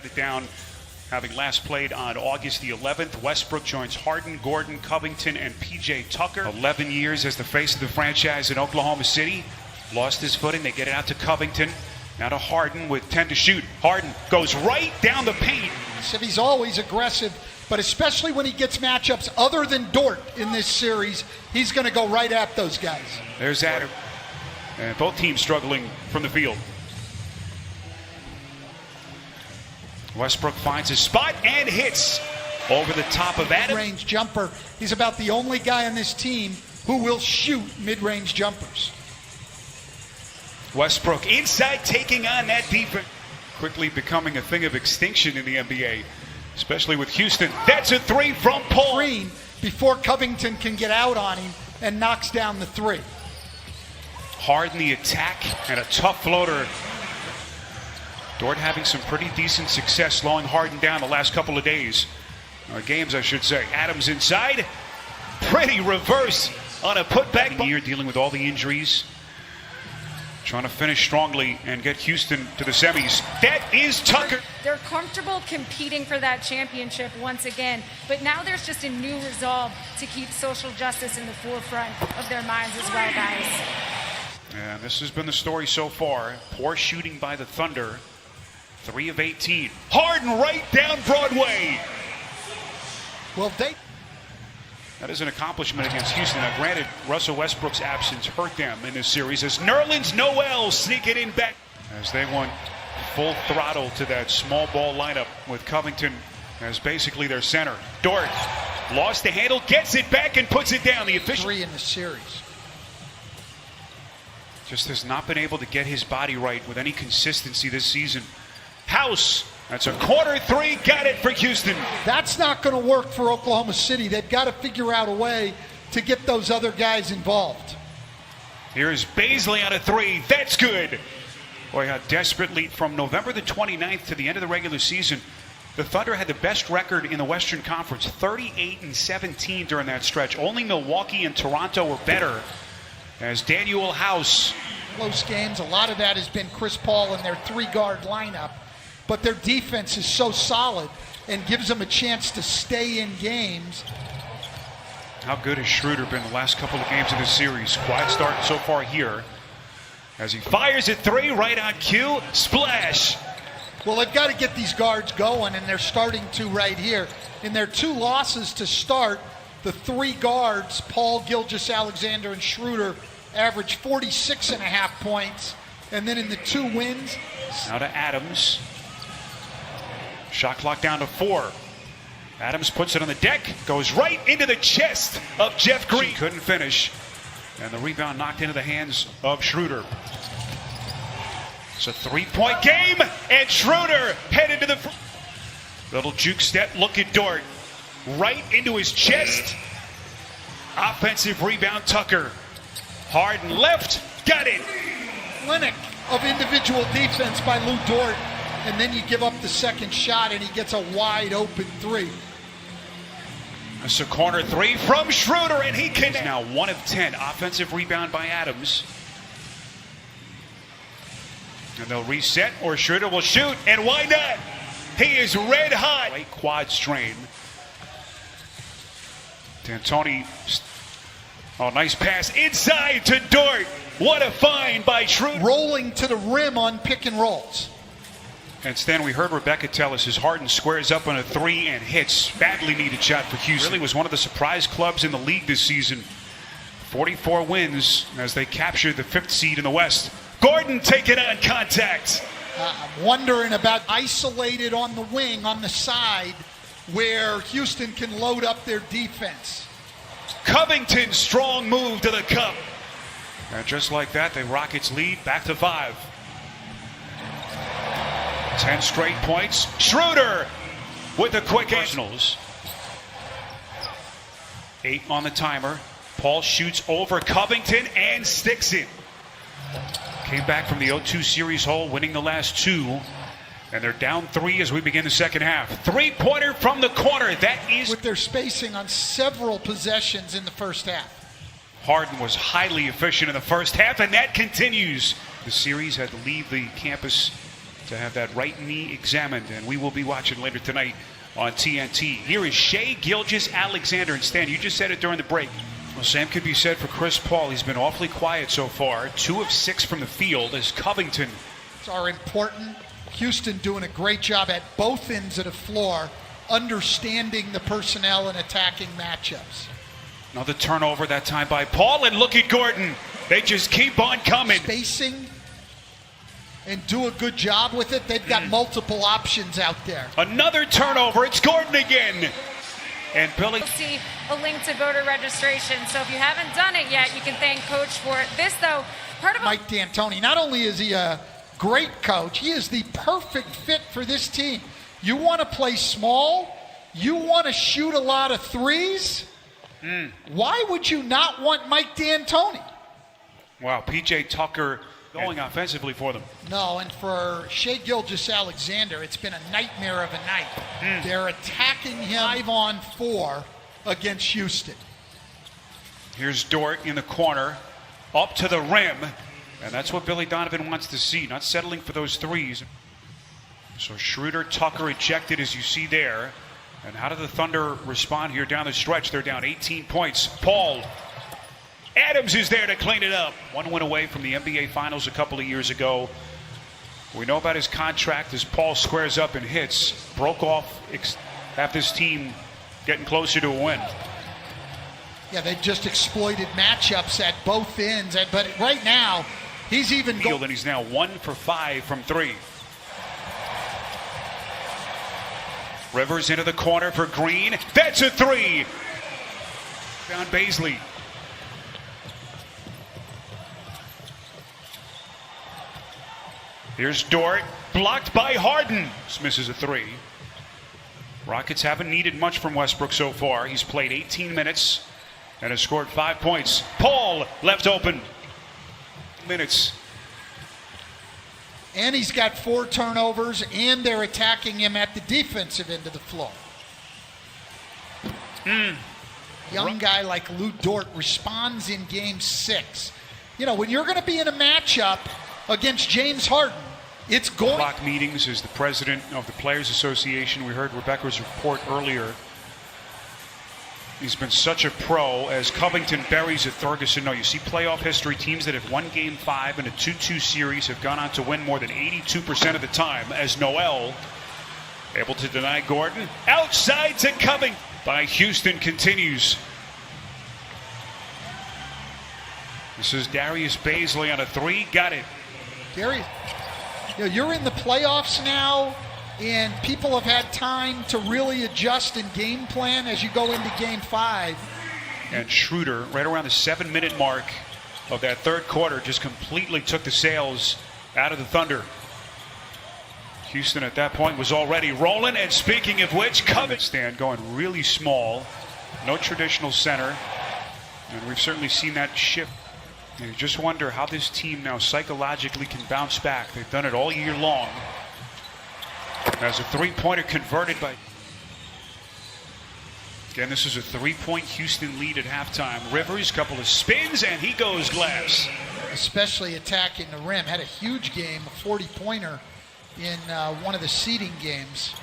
it down, having last played on August the 11th. Westbrook joins Harden, Gordon, Covington, and P.J. Tucker. 11 years as the face of the franchise in Oklahoma City. Lost his footing. They get it out to Covington. Now to Harden with 10 to shoot. Harden goes right down the paint. He's always aggressive, but especially when he gets matchups other than Dort in this series, he's going to go right at those guys. There's Adam. And both teams struggling from the field. Westbrook finds his spot and hits over the top of Adam. Mid-range jumper. He's about the only guy on this team who will shoot mid-range jumpers. Westbrook inside taking on that defense. Quickly becoming a thing of extinction in the NBA, especially with Houston. That's a three from Paul. Green before Covington can get out on him and knocks down the three. Harden the attack and a tough floater. Dort having some pretty decent success slowing Harden down the last couple of days. Games, I should say. Adams inside. Pretty reverse on a putback. Here dealing with all the injuries. Trying to finish strongly and get Houston to the semis. That is Tucker. They're comfortable competing for that championship once again, but now there's just a new resolve to keep social justice in the forefront of their minds as well, guys. And this has been the story so far. Poor shooting by the Thunder. 3 of 18. Harden right down Broadway. Well, that is an accomplishment against Houston. Now, granted, Russell Westbrook's absence hurt them in this series as Nerlens Noel sneaking in back. As they went full throttle to that small ball lineup with Covington as basically their center. Dort lost the handle, gets it back and puts it down. The official 3 in the series. Just has not been able to get his body right with any consistency this season. House, that's a corner 3, got it for Houston. That's not going to work for Oklahoma City. They've got to figure out a way to get those other guys involved. Here's Baisley on a 3, that's good. Boy, how desperately from November the 29th to the end of the regular season, the Thunder had the best record in the Western Conference, 38-17 during that stretch. Only Milwaukee and Toronto were better. As Daniel House. Close games, a lot of that has been Chris Paul and their 3-guard lineup. But their defense is so solid and gives them a chance to stay in games. How good has Schroeder been the last couple of games of this series? Quiet start so far here. As he fires at 3, right on cue, splash. Well, they've got to get these guards going, and they're starting to right here. In their 2 losses to start, the 3 guards, Paul, Gilgeous-Alexander, and Schroeder, averaged 46.5 points. And then in the 2 wins. Now to Adams. Shot clock down to 4. Adams puts it on the deck, goes right into the chest of Jeff Green. She couldn't finish, and the rebound knocked into the hands of Schroeder. It's a 3-point game, and Schroeder headed to the little juke step. Look at Dort, right into his chest. Offensive rebound, Tucker. Harden left, got it. Clinic of individual defense by Lou Dort. And then you give up the second shot and he gets a wide open 3. It's a corner 3 from Schroeder and he can now 1 of 10. Offensive rebound by Adams. And they'll reset or Schroeder will shoot, and why not? He is red hot. Right quad strain. D'Antoni, oh, nice pass inside to Dort. What a find by Schroeder. Rolling to the rim on pick and rolls. And Stan, we heard Rebecca tell us as Harden squares up on a 3 and hits. Badly needed shot for Houston. Really was one of the surprise clubs in the league this season. 44 wins as they captured the 5th seed in the West. Gordon taking on contact. I'm wondering about isolated on the wing on the side where Houston can load up their defense. Covington, strong move to the cup. And just like that, the Rockets lead back to 5. 10 straight points. Schroeder with the quick Nationals. 8 on the timer. Paul shoots over Covington and sticks it. Came back from the 0-2 series hole, winning the last 2. And they're down 3 as we begin the second half. 3-pointer from the corner. That is with their spacing on several possessions in the first half. Harden was highly efficient in the first half, and that continues. The series had to leave the campus to have that right knee examined, and we will be watching later tonight on TNT. Here is Shai Gilgeous-Alexander. And Stan, you just said it during the break. Well, same could be said for Chris Paul. He's been awfully quiet so far. 2 of 6 from the field as Covington. Are important. Houston doing a great job at both ends of the floor, understanding the personnel and attacking matchups. Another turnover, that time by Paul, and look at Gordon. They just keep on coming. Spacing and do a good job with it. They've got multiple options out there. Another turnover. It's Gordon again. And Billy. You'll see a link to voter registration. So if you haven't done it yet, you can thank Coach for it. This, though, part of Mike D'Antoni. Not only is he a great coach, he is the perfect fit for this team. You want to play small? You want to shoot a lot of threes? Why would you not want Mike D'Antoni? Wow, P.J. Tucker going offensively for them. No, and for Shai Gilgeous-Alexander, it's been a nightmare of a night. They're attacking him 5-on-4 against Houston. Here's Dort in the corner, up to the rim, and that's what Billy Donovan wants to see, not settling for those threes. So Schroeder, Tucker ejected, as you see there. And how do the Thunder respond here down the stretch? They're down 18 points. Paul. Adams is there to clean it up. 1 win away from the NBA Finals a couple of years ago. We know about his contract as Paul squares up and hits. Broke off, have this team getting closer to a win. Yeah, they've just exploited matchups at both ends. But right now, he's even and he's now 1 for 5 from 3. Rivers into the corner for Green. That's a 3. Down Baisley. Here's Dort. Blocked by Harden. This misses a 3. Rockets haven't needed much from Westbrook so far. He's played 18 minutes and has scored 5 points. Paul left open. Minutes. And he's got 4 turnovers, and they're attacking him at the defensive end of the floor. Young guy like Lou Dort responds in game 6. You know, when you're going to be in a matchup against James Harden, it's going. Block meetings as the president of the Players Association. We heard Rebecca's report earlier. He's been such a pro as Covington buries at Ferguson. No, you see playoff history, teams that have won Game 5 in a 2-2 series have gone on to win more than 82% of the time, as Noel able to deny Gordon. Outside to Covington by Houston continues. This is Darius Baisley on a 3. Got it. Darius, you know, you're in the playoffs now, and people have had time to really adjust and game plan as you go into Game 5. And Schroeder, right around the 7-minute mark of that third quarter, just completely took the sails out of the Thunder. Houston at that point was already rolling, and speaking of which, Covington going really small. No traditional center, and we've certainly seen that shift. And you just wonder how this team now psychologically can bounce back. They've done it all year long. As a 3-pointer converted by... Again, this is a 3-point Houston lead at halftime. Rivers, couple of spins, and he goes glass. Especially attacking the rim. Had a huge game, a 40-pointer in one of the seeding games.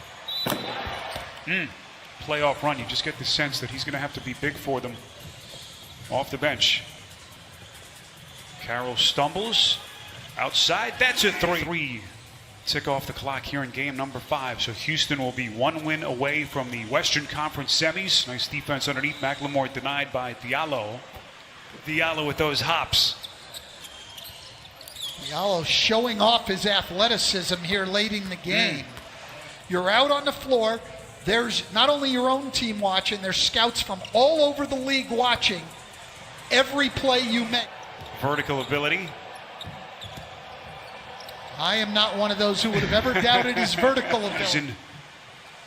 Playoff run. You just get the sense that he's going to have to be big for them off the bench. Carroll stumbles outside. That's a 3. Tick off the clock here in game number 5. So Houston will be 1 win away from the Western Conference semis. Nice defense underneath. McLemore denied by Diallo. Diallo with those hops. Diallo showing off his athleticism here late in the game. You're out on the floor. There's not only your own team watching, there's scouts from all over the league watching every play you make. Vertical ability. I am not one of those who would have ever doubted his vertical ability.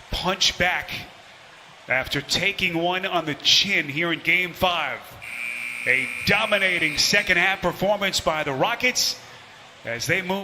Punch back after taking one on the chin here in Game 5. A dominating second half performance by the Rockets as they move.